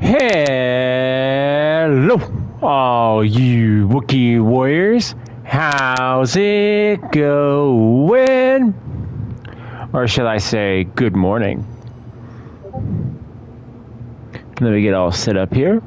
Hello, all you Wookiee warriors. How's it going? Or should I say, good morning? Let me get all set up here.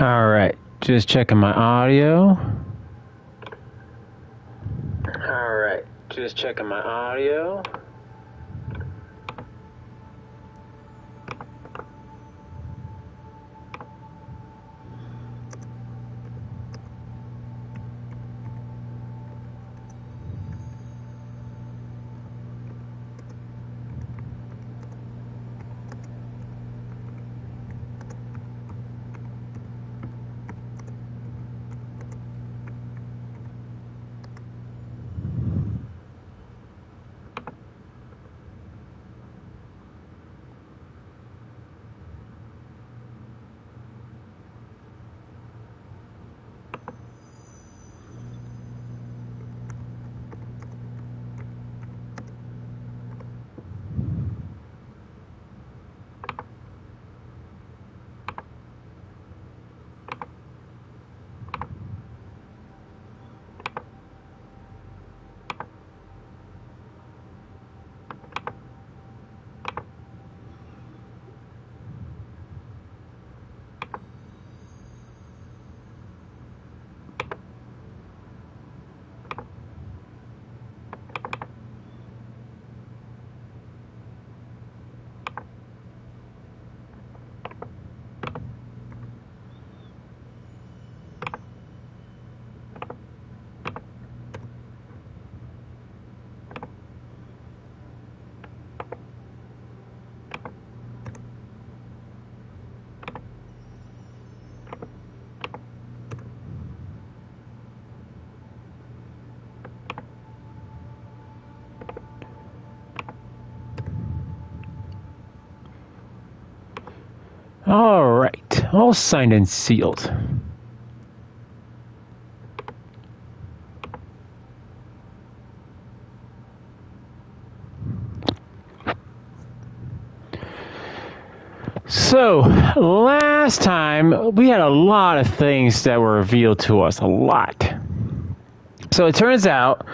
All right, just checking my audio. All right, just checking my audio. All right, all signed and sealed. So, last time we had a lot of things that were revealed to us, a lot. So it turns out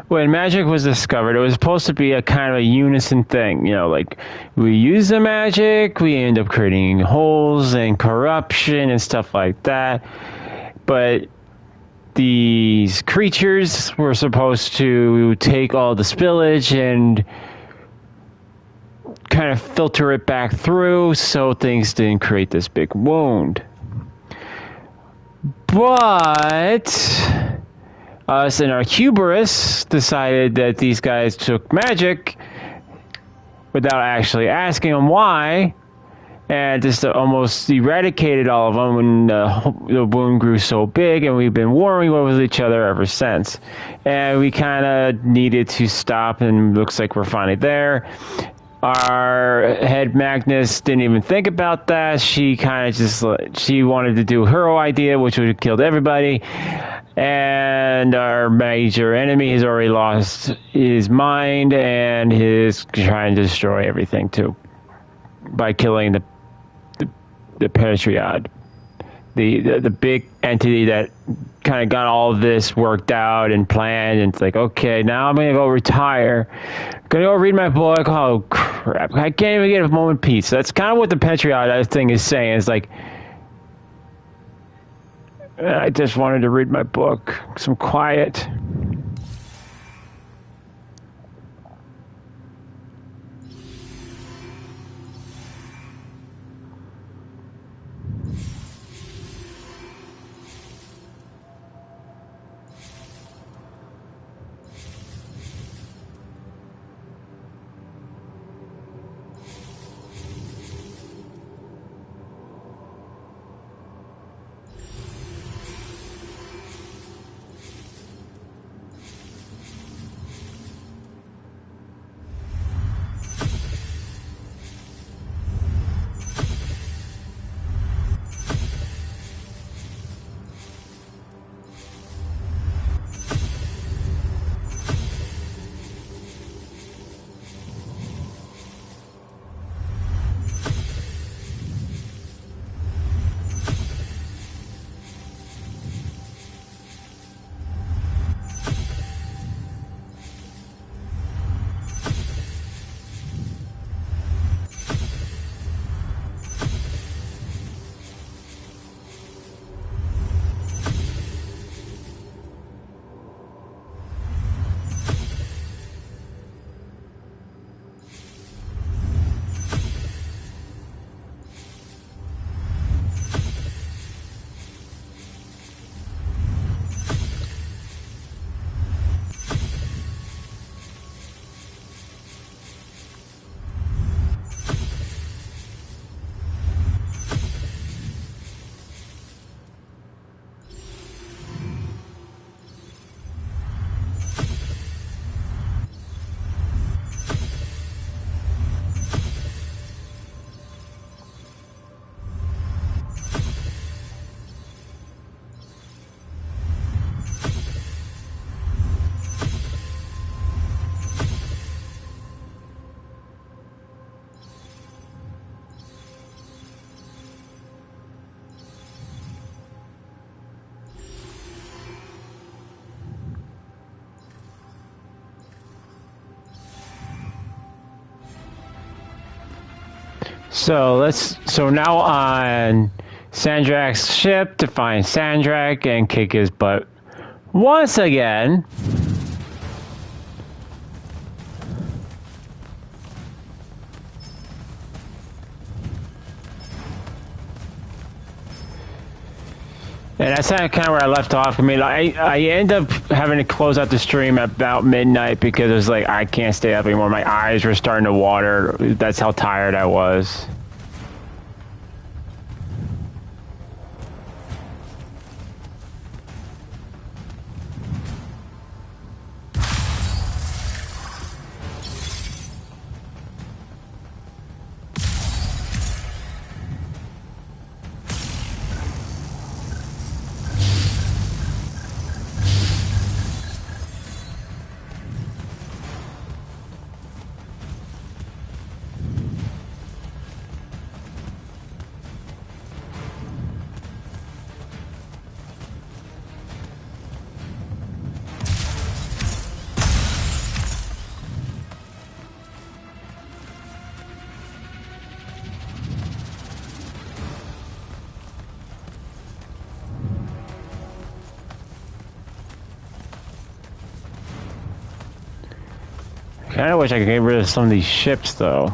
when magic was discovered, it was supposed to be a kind of a unison thing. You know, like we use the magic, we end up creating holes and corruption and stuff like that. But these creatures were supposed to take all the spillage and kind of filter it back through so things didn't create this big wound. But us in our hubris decided that these guys took magic without actually asking them why, and just almost eradicated all of them when the wound grew so big, and we've been warring with each other ever since. And we kind of needed to stop, and looks like we're finally there. Our head Magnus didn't even think about that. She kind of just, she wanted to do her idea, which would have killed everybody. And our major enemy has already lost his mind and is trying to destroy everything too by killing the Patriot, the big entity that kind of got all of this worked out and planned. And it's like, okay, now I'm gonna go retire, gonna go read my book. Oh crap, I can't even get a moment of peace. That's kind of what the Patriot thing is saying. It's like, I just wanted to read my book, some quiet. So now on Sandrak's ship to find Sandrak and kick his butt once again. And that's kind of where I left off. I mean, I end up having to close out the stream at about midnight because it was like, I can't stay up anymore. My eyes were starting to water. That's how tired I was. I kind of wish I could get rid of some of these ships, though.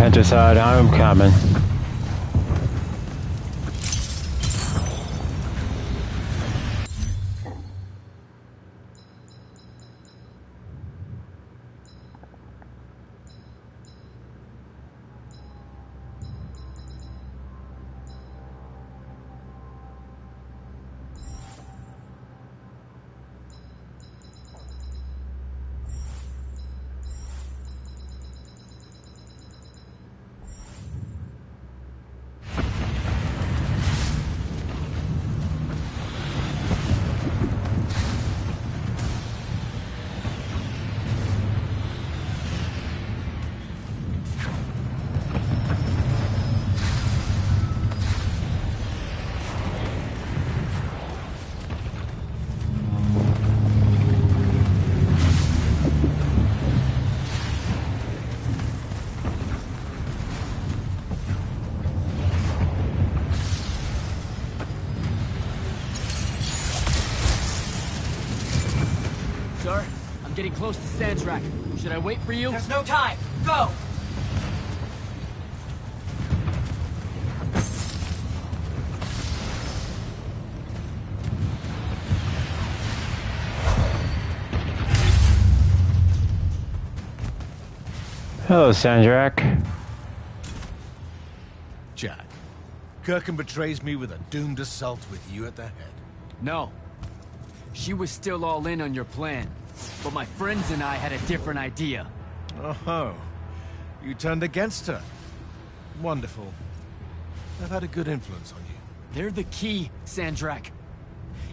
Infanticide, I'm coming. Sir, I'm getting close to Sandrak. Should I wait for you? There's no time! Go! Hello, Sandrak. Jack, Kirkham betrays me with a doomed assault with you at the head. No. She was still all in on your plan. But my friends and I had a different idea. Oh, you turned against her. Wonderful. I've had a good influence on you. They're the key, Sandrak.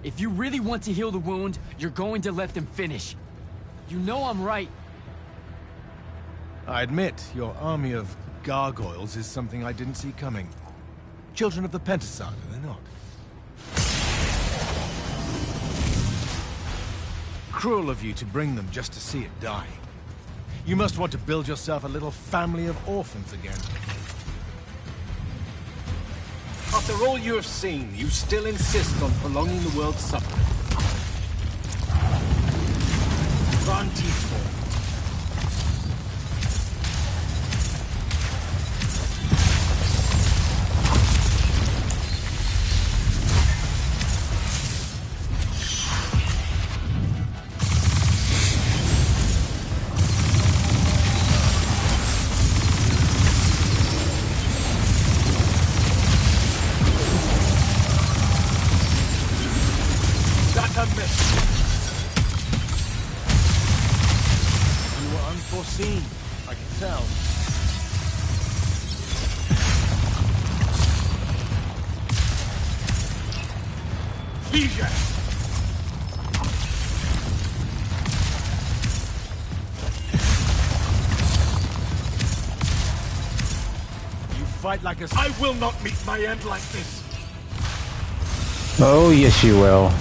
If you really want to heal the wound, you're going to let them finish. You know I'm right. I admit, your army of gargoyles is something I didn't see coming. Children of the Pentaside, are they not? Cruel of you to bring them just to see it die. You must want to build yourself a little family of orphans again. After all you have seen, you still insist on prolonging the world's suffering. Vantiful. Unforeseen, I can tell. Leisure! You fight like a... I will not meet my end like this! Oh, yes you will.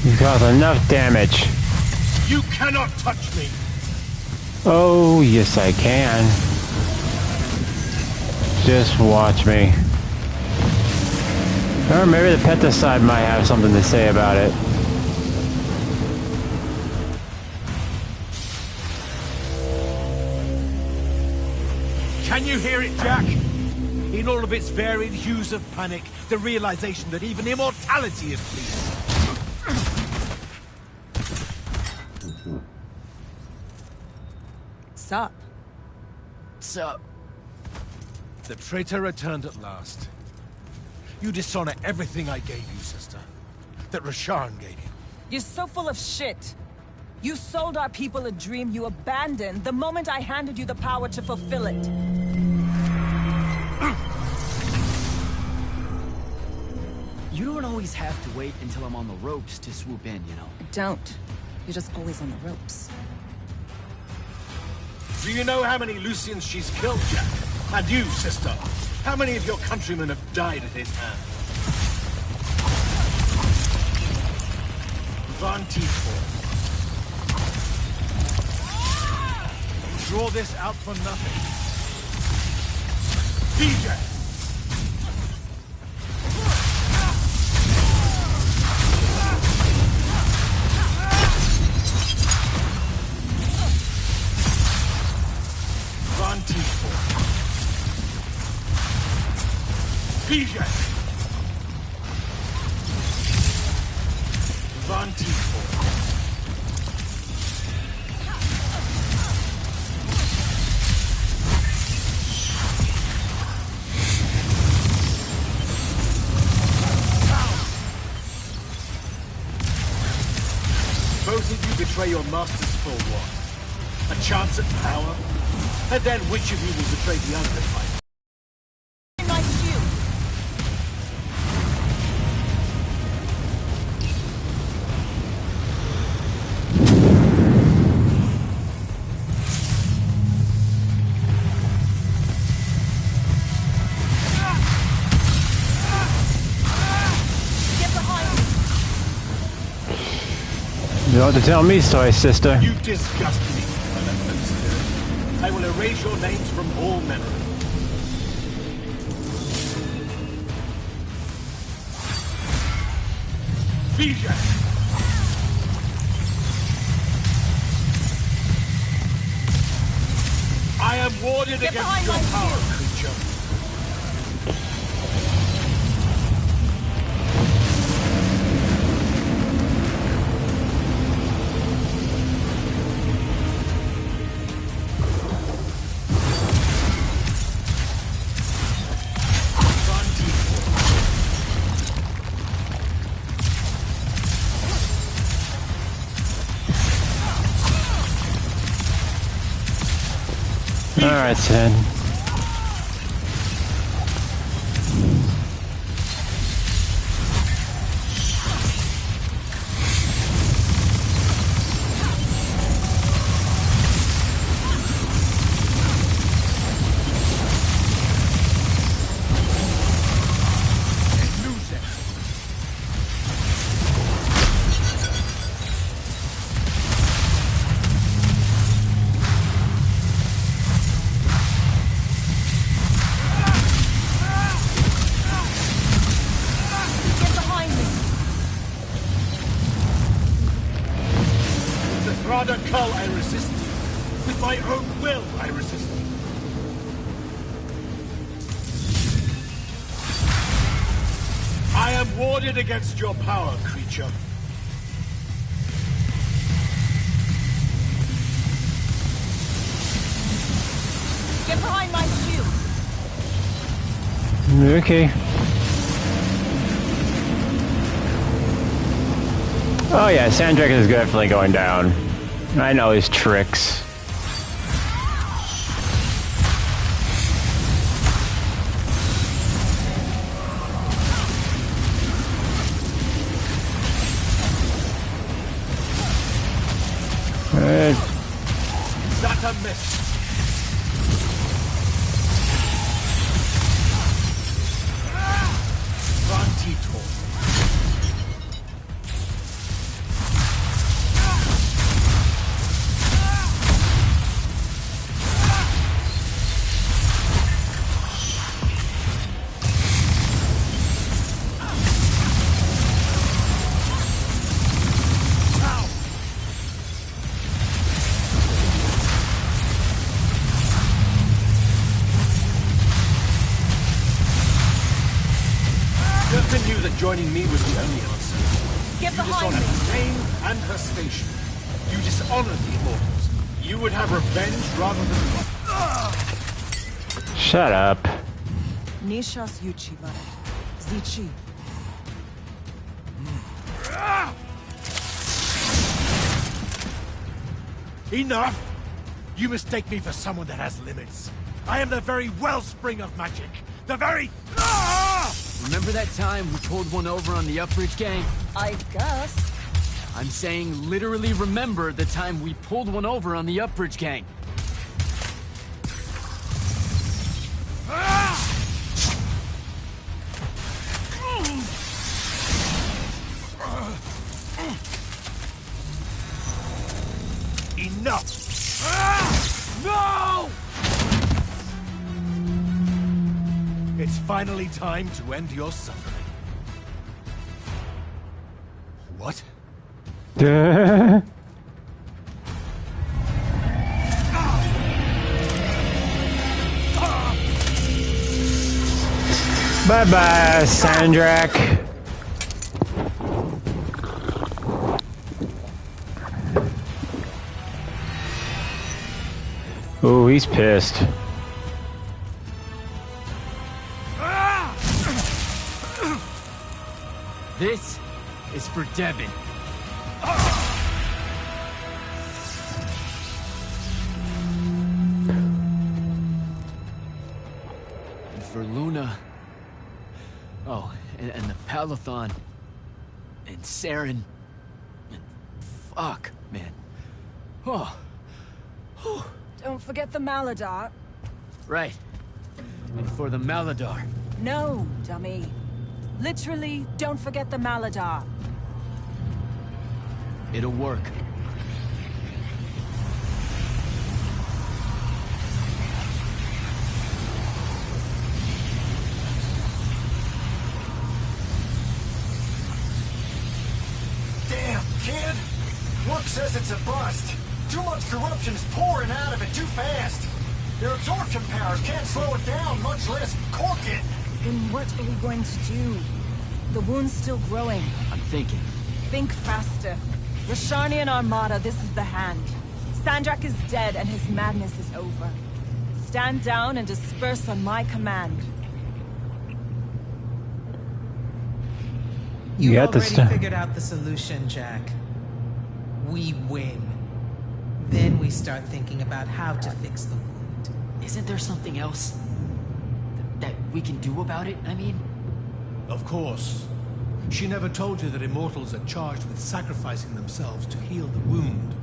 You caused enough damage. You cannot touch me! Oh, yes I can. Just watch me. Or maybe the Pentaside might have something to say about it. Can you hear it, Jack? In all of its varied hues of panic, the realization that even immortality is fleeting. Sup? Sup? The traitor returned at last. You dishonor everything I gave you, sister. That Rasharn gave you. You're so full of shit. You sold our people a dream you abandoned the moment I handed you the power to fulfill it. You don't always have to wait until I'm on the ropes to swoop in, you know? Don't. You're just always on the ropes. Do you know how many Lucians she's killed, Jack? And you, sister? How many of your countrymen have died at his hand? Von T4. Draw this out for nothing. DJ! Von T4. PJ! Von T4. Both of you betray your masters for what? A chance at power? And then which of you will betray the other in fight? My shield. Get behind me. You don't have to tell me, sorry, sister. You disgust me, elemental spirit. I will erase your names from all memory. Vijay! I am warded Get against behind your my power, shield. creature. Alright, Sid. Lose it. Get behind me. With the Thrada Cull, I resist you. With my own will, I resist you. I am warded against your power, creature. Get behind my shield. Okay. Oh yeah, Sandrak is definitely going down. I know his tricks. Is that a miss? Von T4. Durkin knew that joining me was the only answer. Get You behind dishonor me. her name and her station. You dishonor the Immortals. You would have revenge rather than love. Shut up. Nishas Yuchiba. Zichi. Enough! You mistake me for someone that has limits. I am the very wellspring of magic. The very... Remember that time we pulled one over on the Upbridge gang? I guess. I'm saying literally remember the time we pulled one over on the Upbridge gang. enough! No! It's finally time to end your suffering. What? Bye-bye, Sandrak. Ooh, he's pissed. This is for Devin. And for Luna. Oh, and the Palathon. And Saren. And fuck, man. Oh. Don't forget the Maladar. Right. And for the Maladar. No, dummy. Literally, don't forget the Maladar. It'll work. Damn, kid! Look says it's a bust. Too much corruption is pouring out of it too fast. Their absorption powers can't slow it down, much less cork it. Then what are we going to do? The wound's still growing. I'm thinking. Think faster. Rashanian Armada, this is the hand. Sandrak is dead and his madness is over. Stand down and disperse on my command. You You got this already stuff. figured out the solution, Jack. We win. Then we start thinking about how to fix the wound. Isn't there something else that we can do about it? I mean, Of course. She never told you that immortals are charged with sacrificing themselves to heal the wound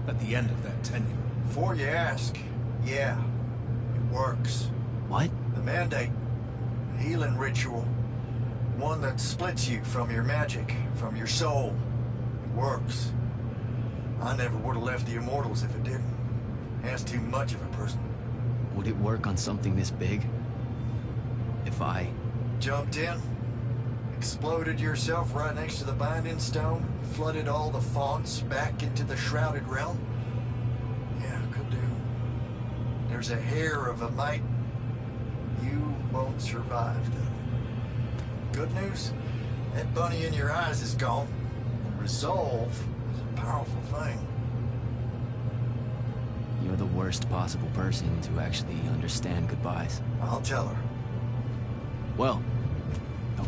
at the end of their tenure. Before you ask, yeah, it works. what? The mandate, a healing ritual, one that splits you from your magic, from your soul. It works. I never would have left the Immortals if it didn't. That's too much of a person. Would it work on something this big? If I... Jumped in, exploded yourself right next to the binding stone, flooded all the fonts back into the shrouded realm? Yeah, could do. There's a hair of a mite. You won't survive, though. Good news, that bunny in your eyes is gone. And resolve is a powerful thing. You're the worst possible person to actually understand goodbyes. I'll tell her. Well,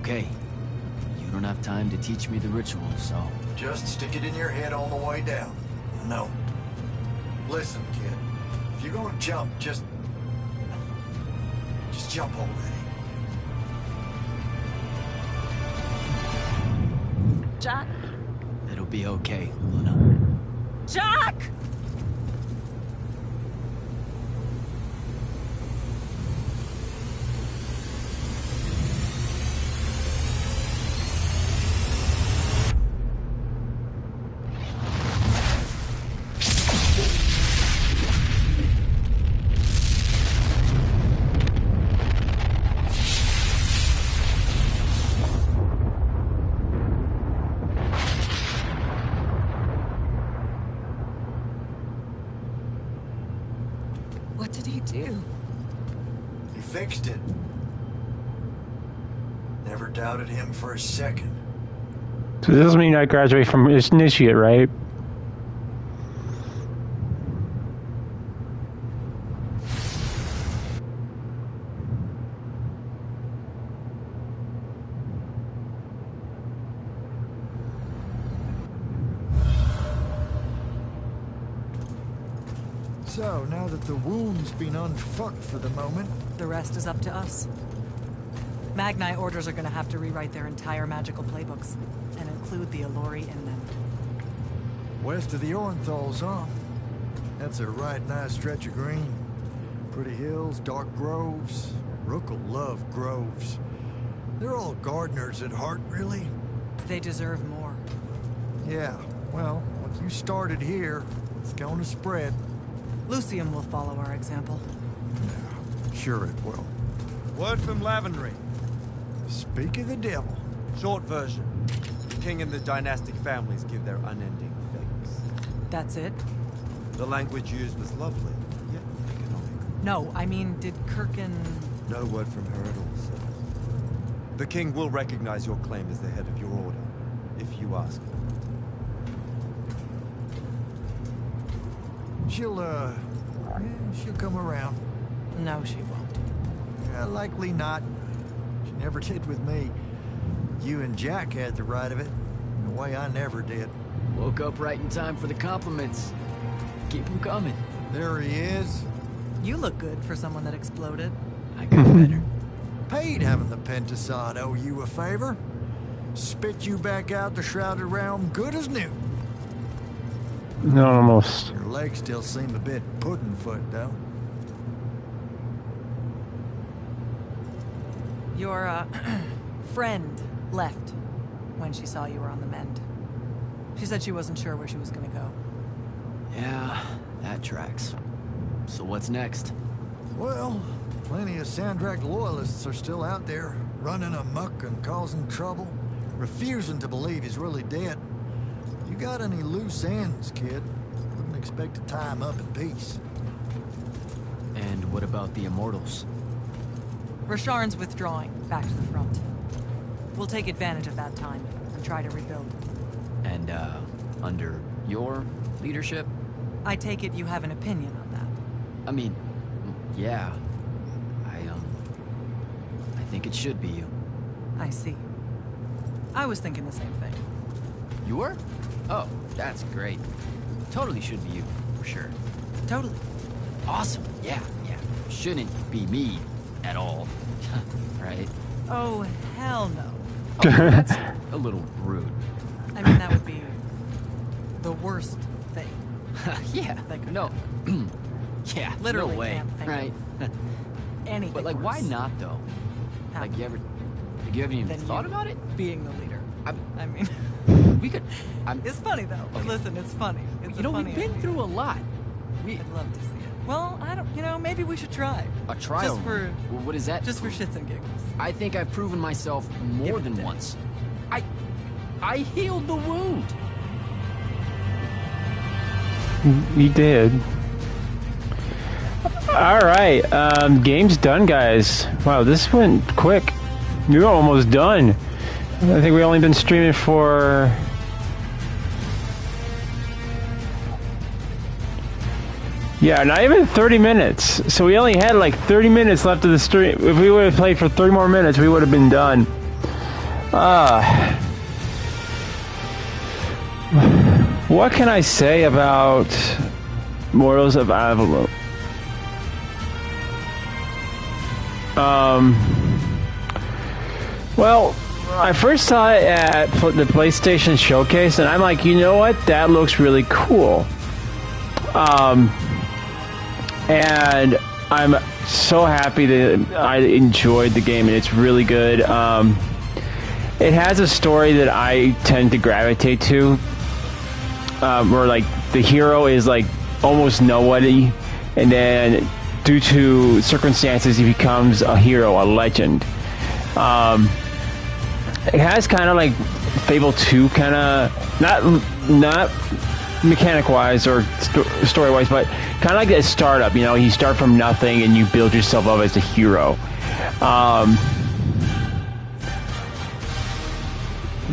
okay. You don't have time to teach me the ritual, so... Just stick it in your head on the way down. No. Listen, kid. If you're gonna jump, just jump already. Jack? It'll be okay, Luna. Jack! What did he do? He fixed it. Never doubted him for a second. So this doesn't mean I graduate from initiate, right? So, now that the wound's been unfucked for the moment, The rest is up to us. Magni orders are gonna have to rewrite their entire magical playbooks, and include the Alluri in them. west of the Orenthal's, huh? That's a right nice stretch of green. Pretty hills, dark groves. Rook will love groves. They're all gardeners at heart, really. They deserve more. Yeah, well, if you started here, It's gonna spread. Lucium will follow our example. Sure it will. Word from Lavenry. Speak of the devil. Short version. The king and the dynastic families give their unending thanks. That's it? The language used was lovely, yet economic. No, I mean, did Kirkin... No word from her at all, sir. The king will recognize your claim as the head of your order, if you ask him. She'll come around. No, she won't. Likely not. She never did with me. You and Jack had the right of it, in a way I never did. Woke up right in time for the compliments. Keep them coming. There he is. You look good for someone that exploded. I got better. Paid having the Pentasod owe you a favor. Spit you back out the Shrouded Realm good as new. No, almost. Your legs still seem a bit pudding-foot, though. Your, friend left when she saw you were on the mend. She said she wasn't sure where she was gonna go. Yeah, that tracks. So what's next? Well, plenty of Sandrak loyalists are still out there, running amok and causing trouble, refusing to believe he's really dead. You got any loose ends, kid? Wouldn't expect to tie him up in peace. And what about the Immortals? Rasharn's withdrawing back to the front. We'll take advantage of that time and try to rebuild. And, under your leadership? I take it you have an opinion on that. I mean, yeah. I think it should be you. I see. I was thinking the same thing. You were? Oh, that's great. Totally should be you, for sure. Totally. Awesome, yeah. Shouldn't be me at all. Right? Oh, hell no. Oh, that's a little rude. I mean, that would be the worst thing. Yeah, no. Yeah, Literally no way, can't think right? Anything But, like, worse. why not, though? How? Like, you haven't even Than thought you about it? Being the leader. I mean, We could... it's funny, though. Okay. Listen, it's funny. It's You know, a we've funny been idea. through a lot. I'd love to see it. Well, I don't, maybe we should try. A trial Just for, run? Well, what is that? just for shits and giggles. I think I've proven myself more Give it than a once. I healed the wound. You did. Alright, game's done, guys. Wow, this went quick. You're almost done. I think we only been streaming for... Yeah, not even 30 minutes. So we only had like 30 minutes left of the stream. If we would have played for 30 more minutes, we would have been done. What can I say about Immortals of Aveum? Well, I first saw it at the PlayStation Showcase, and I'm like, you know what? That looks really cool. And I'm so happy that I enjoyed the game, and it's really good. It has a story that I tend to gravitate to, where like the hero is like almost nobody, and then due to circumstances he becomes a hero, a legend. It has kind of like Fable 2, kind of not mechanic wise or story wise, but kind of like a startup. You know, you start from nothing and you build yourself up as a hero.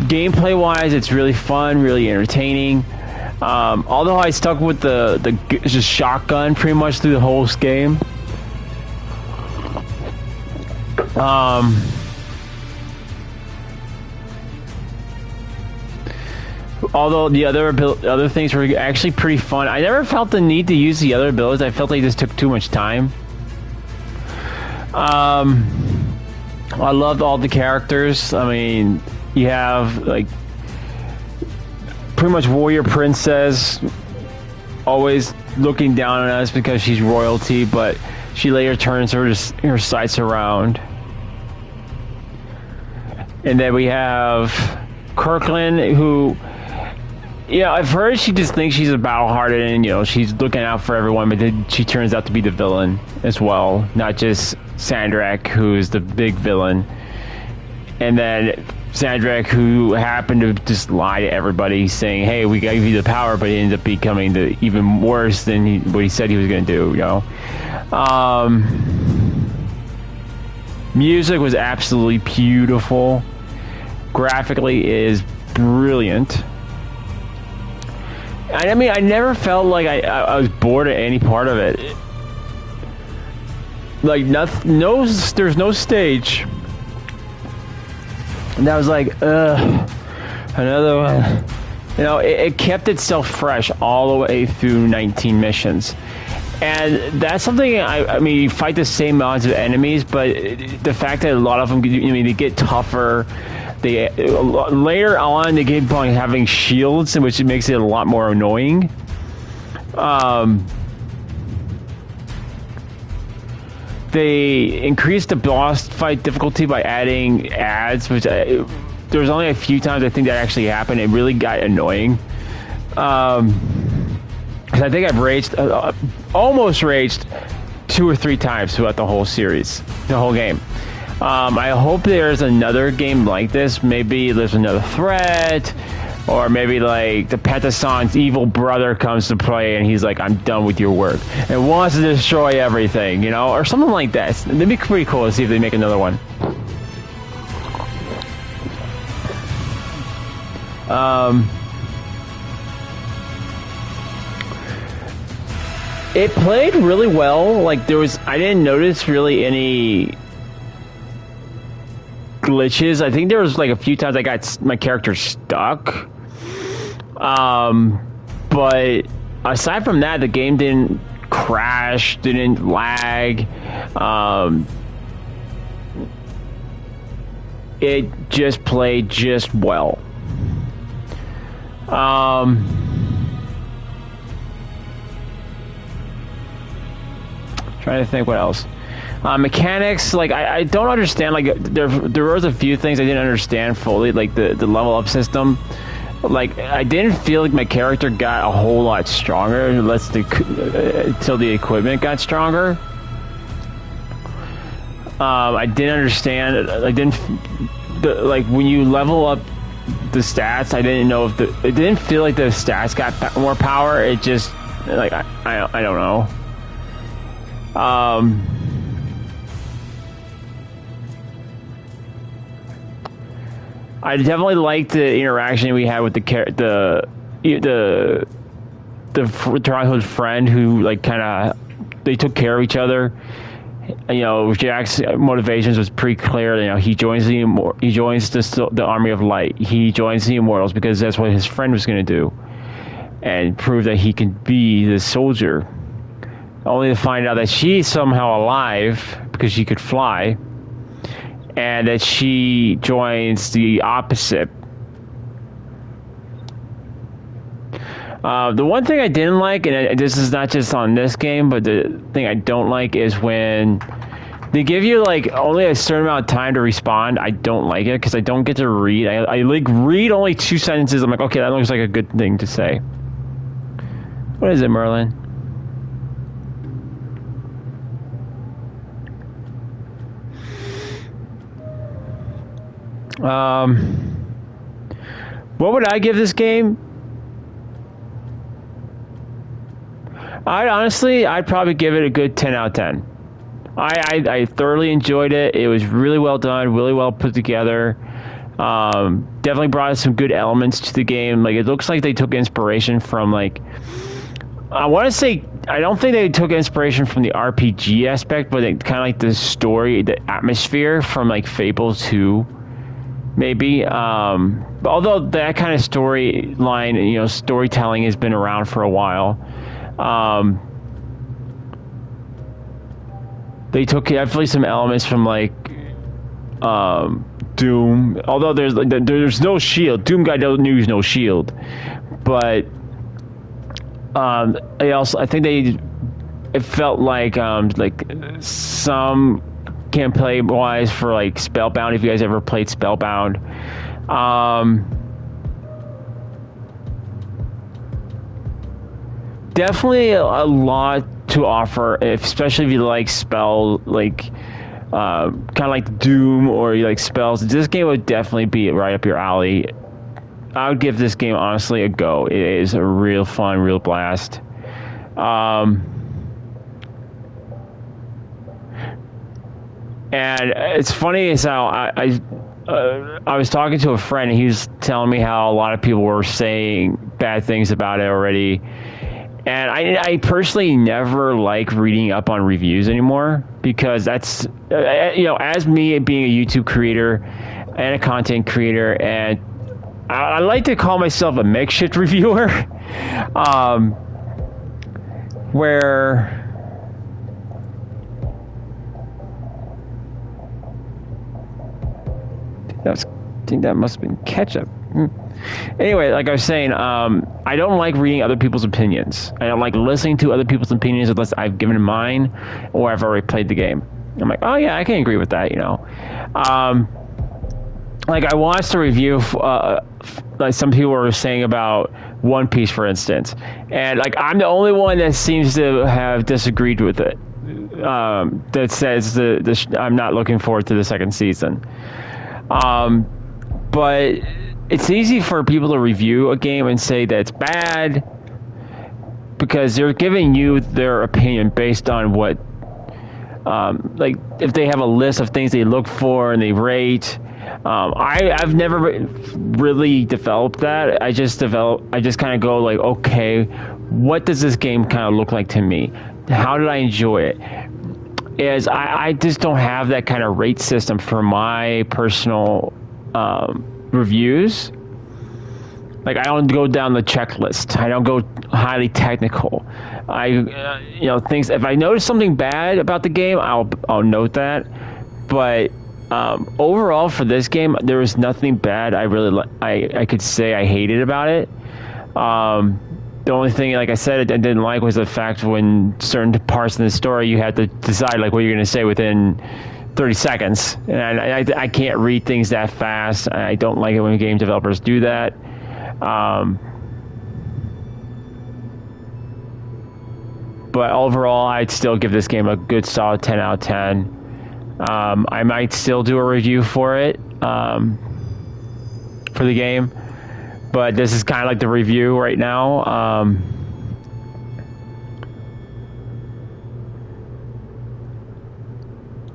Gameplay wise, it's really fun, really entertaining. Although I stuck with the just shotgun pretty much through the whole game. Although the other things were actually pretty fun. I never felt the need to use the other abilities. I felt they just took too much time. I loved all the characters. I mean, you have like pretty much Warrior Princess always looking down on us because she's royalty, but she later turns her sights around. And then we have Kirkland, who Yeah, I've heard she just thinks she's a battle-hearted and, she's looking out for everyone, but then she turns out to be the villain as well, not just Sandrak, who's the big villain. And then Sandrak, who happened to just lie to everybody, saying, hey, we gave you the power, but he ended up becoming even worse than what he said he was going to do, Music was absolutely beautiful. Graphically is brilliant. I mean, I never felt like I was bored at any part of it. Like, there's no stage. And I was like, another one. It kept itself fresh all the way through 19 missions. And that's something, I mean, you fight the same amounts of enemies, but the fact that a lot of them, they get tougher. Later on, they keep on having shields, which makes it a lot more annoying. They increased the boss fight difficulty by adding ads, which there was only a few times I think that actually happened. It really got annoying. Because I think I've almost raged 2 or 3 times throughout the whole series, the whole game. I hope there's another game like this. Maybe there's another threat, or maybe like the Pentason's evil brother comes to play and he's like, I'm done with your work, and wants to destroy everything, or something like that. It'd be pretty cool to see if they make another one. It played really well. Like, I didn't notice really any glitches. I think there was like a few times I got my character stuck. But aside from that, the game didn't crash, didn't lag. It just played just well. Trying to think what else. Mechanics, like I don't understand. Like there was a few things I didn't understand fully, like the level up system. Like I didn't feel like my character got a whole lot stronger until the equipment got stronger. I didn't understand. Like when you level up the stats, I didn't know if it didn't feel like the stats got more power. It just like I don't know. I definitely liked the interaction we had with the childhood friend who like they took care of each other. Jack's motivations was pretty clear. He joins the Army of Light. He joins the Immortals because that's what his friend was going to do, and prove that he can be the soldier. Only to find out that she's somehow alive because she could fly, and that she joins the opposite. The one thing I didn't like, and this is not just on this game, but the thing I don't like is when they give you like only a certain amount of time to respond. I don't like it because I don't get to read. I like read only 2 sentences. I'm like, okay, that looks like a good thing to say. What is it, Merlin? What would I give this game? I'd probably give it a good 10 out of 10. I thoroughly enjoyed it. It was really well done, really well put together. Definitely brought some good elements to the game. Like, it looks like they took inspiration from, like, I want to say, I don't think they took inspiration from the RPG aspect, but kind of like the story, the atmosphere from, like, Fable 2, maybe. Although that kind of storyline, storytelling has been around for a while. They took definitely some elements from, like, Doom. Although there's no shield. Doom guy doesn't use no shield, but I think it felt like some gameplay wise for like Spellbound. If you guys ever played Spellbound, definitely a lot to offer, especially if you like spell, like kind of like Doom, or you like spells. This game would definitely be right up your alley. I would give this game honestly a go. It is a real fun, real blast. And it's funny as how I was talking to a friend, and he was telling me how a lot of people were saying bad things about it already. And I personally never like reading up on reviews anymore, because that's, as me being a YouTube creator and a content creator, and I like to call myself a makeshift reviewer, where I think that must have been ketchup. Anyway, like I was saying, I don't like reading other people's opinions. I don't like listening to other people's opinions unless I've given mine or I've already played the game. I'm like, oh yeah, I can agree with that, Like I watched a review, like some people were saying about One Piece, for instance, and like I'm the only one that seems to have disagreed with it. That says I'm not looking forward to the second season. But it's easy for people to review a game and say that it's bad because they're giving you their opinion based on what, like if they have a list of things they look for and they rate. I've never really developed that. I just kind of go like, okay, what does this game kind of look like to me? How did I enjoy it? Is I just don't have that kind of rate system for my personal reviews. Like I don't go down the checklist. I don't go highly technical. Things. If I notice something bad about the game, I'll note that. But overall, for this game, there was nothing bad. I could say I hated about it. The only thing, like I said, I didn't like was the fact when certain parts in the story you had to decide like what you're going to say within 30 seconds. And I can't read things that fast. I don't like it when game developers do that. But overall, I'd still give this game a good solid 10 out of 10. I might still do a review for it, for the game. But this is kind of like the review right now.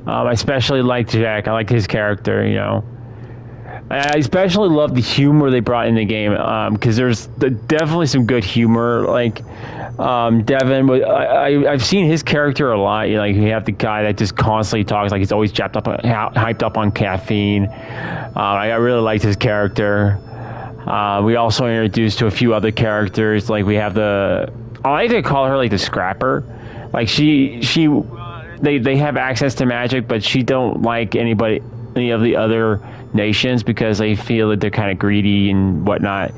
I especially like Jack. I like his character, I especially love the humor they brought in the game, because there's definitely some good humor. Like Devin, I've seen his character a lot. Like you have the guy that just constantly talks, like he's always hyped up on caffeine. I really liked his character. We also introduced to a few other characters. Like we have I like to call her like the Scrapper. Like they have access to magic, but she don't like any of the other nations because they feel that they're kind of greedy and whatnot.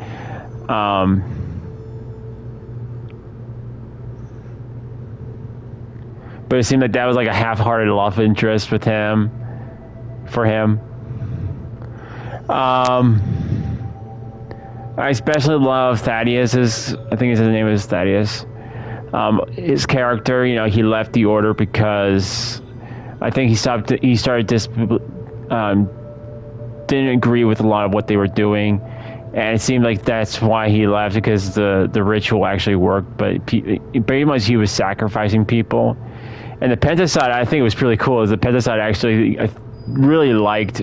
But it seemed like that was like a half-hearted love interest for him. I especially love Thaddeus's. I think his name is Thaddeus. His character, he left the Order because I think he started didn't agree with a lot of what they were doing, and it seemed like that's why he left, because the ritual actually worked, but pretty much he was sacrificing people. And the Pentaside, I think it was really cool, is the Pentaside actually, I really liked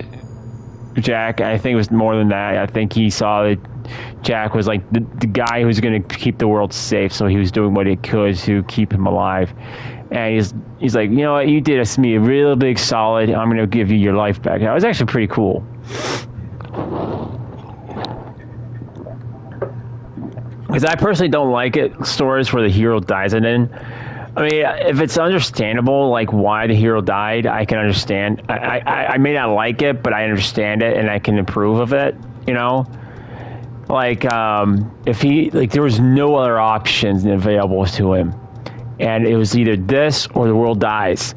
Jack. I think it was more than that. I think he saw that Jack was like the guy who's going to keep the world safe, so he was doing what he could to keep him alive. And he's like, you know what, you did me a real big solid. I'm going to give you your life back. That was actually pretty cool. Because I personally don't like stories where the hero dies in it. I mean, if it's understandable, like why the hero died, I can understand. I may not like it, but I understand it and I can approve of it, Like, if there was no other options available to him, and it was either this or the world dies,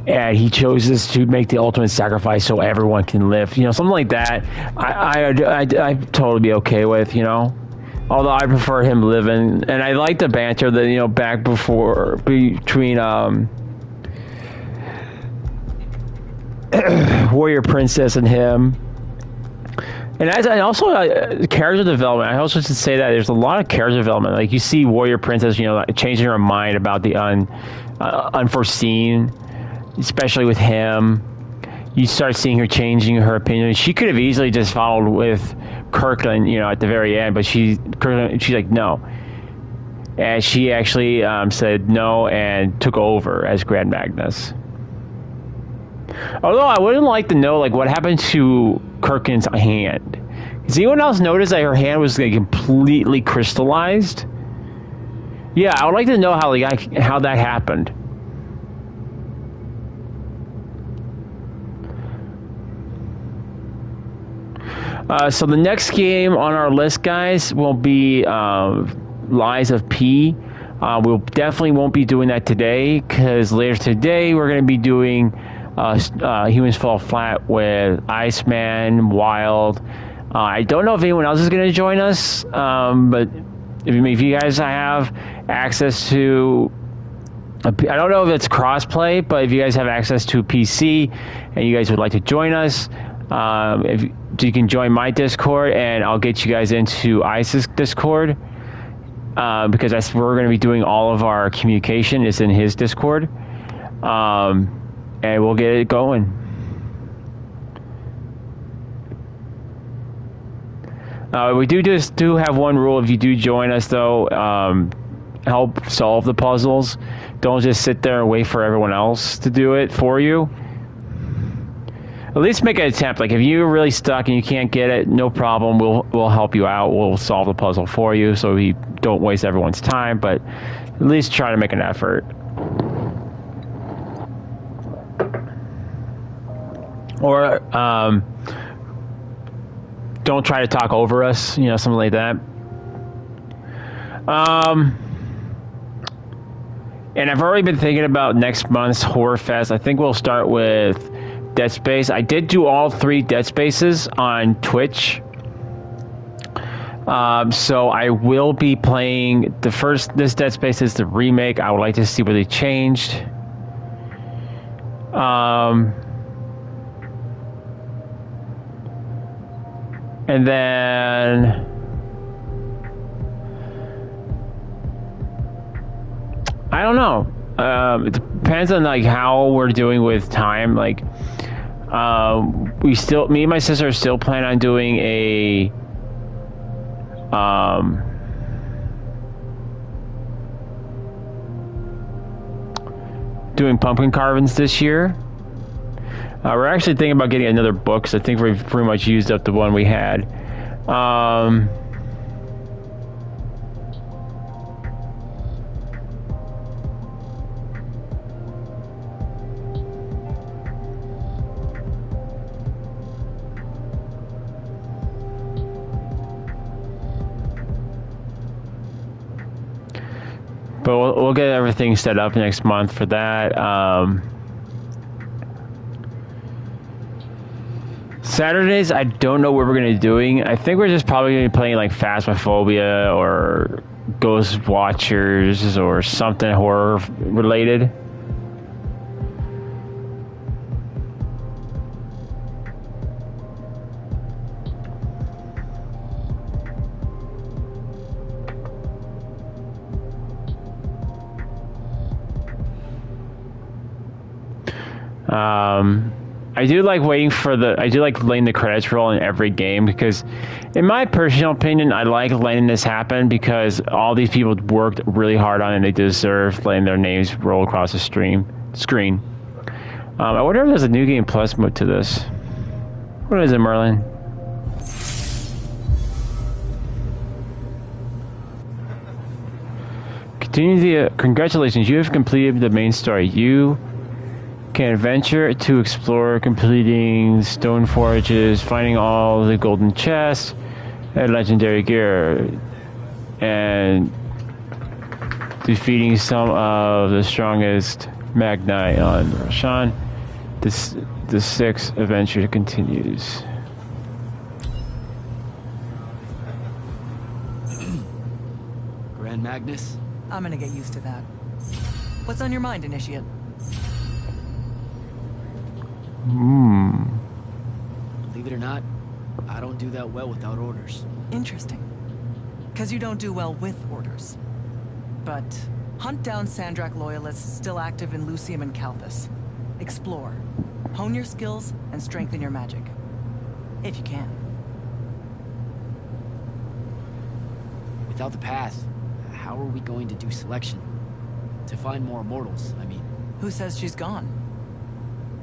and he chose to make the ultimate sacrifice so everyone can live, something like that. I'd totally be okay with, Although I prefer him living, and I like the banter that, you know, back before between Warrior Princess and him. And also character development. I also should say that there's a lot of character development. Like you see Warrior Princess, you know, like changing her mind about the unforeseen, especially with him. You start seeing her changing her opinion. She could have easily just followed with Kirkland, you know, at the very end, but she's like, no. And she actually said no and took over as Grand Magnus. Although I wouldn't like to know, like, what happened to Kirkland's hand. Does anyone else notice that her hand was like completely crystallized? Yeah, I would like to know how that happened. So the next game on our list, guys, will be Lies of P. We definitely won't be doing that today, because later today we're going to be doing Humans Fall Flat with Iceman, Wild. I don't know if anyone else is going to join us, but if you guys have access to... I don't know if it's crossplay, but if you guys have access to PC and you guys would like to join us, if you can join my Discord, and I'll get you guys into Ice's Discord, because that's where we're going to be doing all of our communication is in his Discord, and we'll get it going. We do have one rule. If you do join us, though, help solve the puzzles. Don't just sit there and wait for everyone else to do it for you. At least make an attempt. Like, if you're really stuck and you can't get it, no problem. We'll help you out. We'll solve the puzzle for you, so we don't waste everyone's time. But at least try to make an effort. Or don't try to talk over us. You know, something like that. And I've already been thinking about next month's Horror Fest. I think we'll start with Dead Space. I did do all 3 Dead Spaces on Twitch. So I will be playing this Dead Space is the remake. I would like to see what they changed. And then I don't know. It depends on like how we're doing with time. Like, me and my sister are still planning on doing doing pumpkin carvings this year. We're actually thinking about getting another book, because I think we've pretty much used up the one we had. But we'll get everything set up next month for that. Saturdays, I don't know what we're going to be doing. I think we're just probably going to be playing like Phasmophobia or Ghost Watchers or something horror related. I do like letting the credits roll in every game, because in my personal opinion, I like letting this happen because all these people worked really hard on it and they deserve letting their names roll across the screen. I wonder if there's a New Game Plus mode to this. What is it, Merlin? Congratulations, you have completed the main story. You can venture to explore, completing stone forges, finding all the golden chests and legendary gear, and defeating some of the strongest Magni on Roshan. The 6th adventure continues. Agnes. I'm gonna get used to that. What's on your mind, Initiate? Believe it or not, I don't do that well without orders. Interesting. Because you don't do well with orders. But hunt down Sandrak loyalists still active in Lucium and Calthus. Explore. Hone your skills and strengthen your magic. If you can. Without the path, how are we going to do selection? To find more immortals, I mean. Who says she's gone?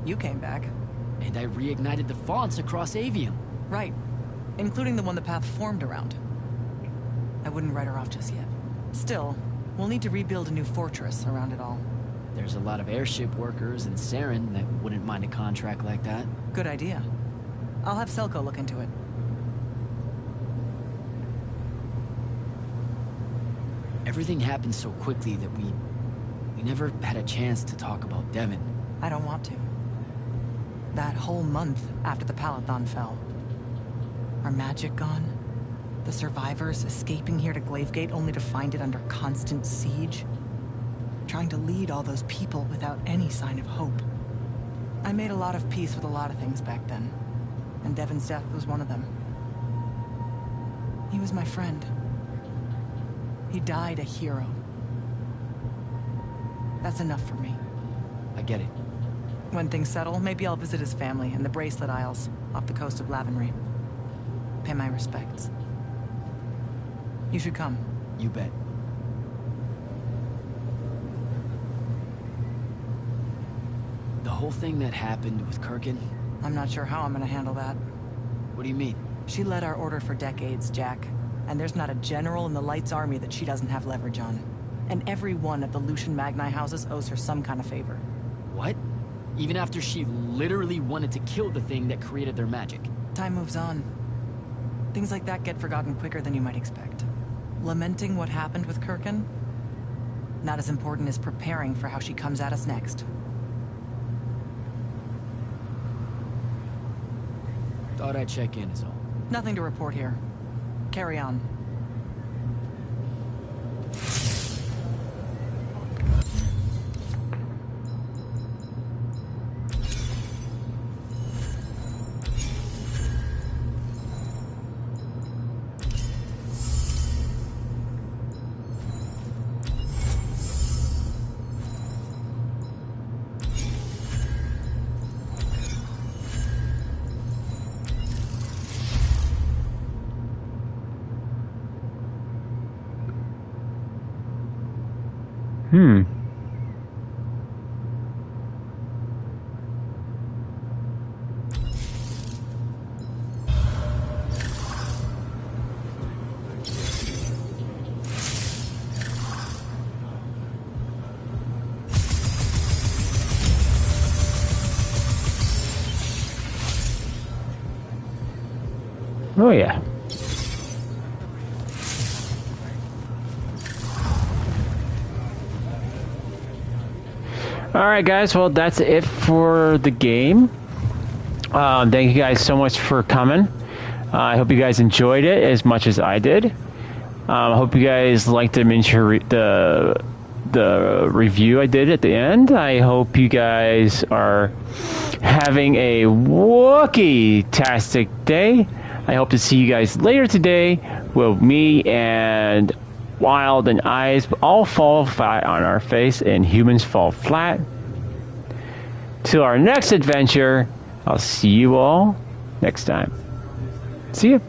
You came back. And I reignited the fonts across Aveum. Right. Including the one the path formed around. I wouldn't write her off just yet. Still, we'll need to rebuild a new fortress around it all. There's a lot of airship workers in Saren that wouldn't mind a contract like that. Good idea. I'll have Selko look into it. Everything happened so quickly that we never had a chance to talk about Devon. I don't want to. That whole month after the Palathon fell. Our magic gone. The survivors escaping here to Glavegate only to find it under constant siege. Trying to lead all those people without any sign of hope. I made a lot of peace with a lot of things back then. And Devon's death was one of them. He was my friend. He died a hero. That's enough for me. I get it. When things settle, maybe I'll visit his family in the Bracelet Isles off the coast of Lavenry. Pay my respects. You should come. You bet. The whole thing that happened with Kirkin? I'm not sure how I'm gonna handle that. What do you mean? She led our order for decades, Jack. And there's not a general in the Light's army that she doesn't have leverage on. And every one of the Lucian Magni houses owes her some kind of favor. What? Even after she literally wanted to kill the thing that created their magic? Time moves on. Things like that get forgotten quicker than you might expect. Lamenting what happened with Kirkin? Not as important as preparing for how she comes at us next. Thought I'd check in is all. Nothing to report here. Carry on. Oh yeah. Alright guys, well that's it for the game. Thank you guys so much for coming. I hope you guys enjoyed it as much as I did. I hope you guys liked the miniature the review I did at the end. I hope you guys are having a Wookiee-tastic day. I hope to see you guys later today with me and Wild and Eyes all fall flat on our face and humans fall flat. Till our next adventure, I'll see you all next time. See ya.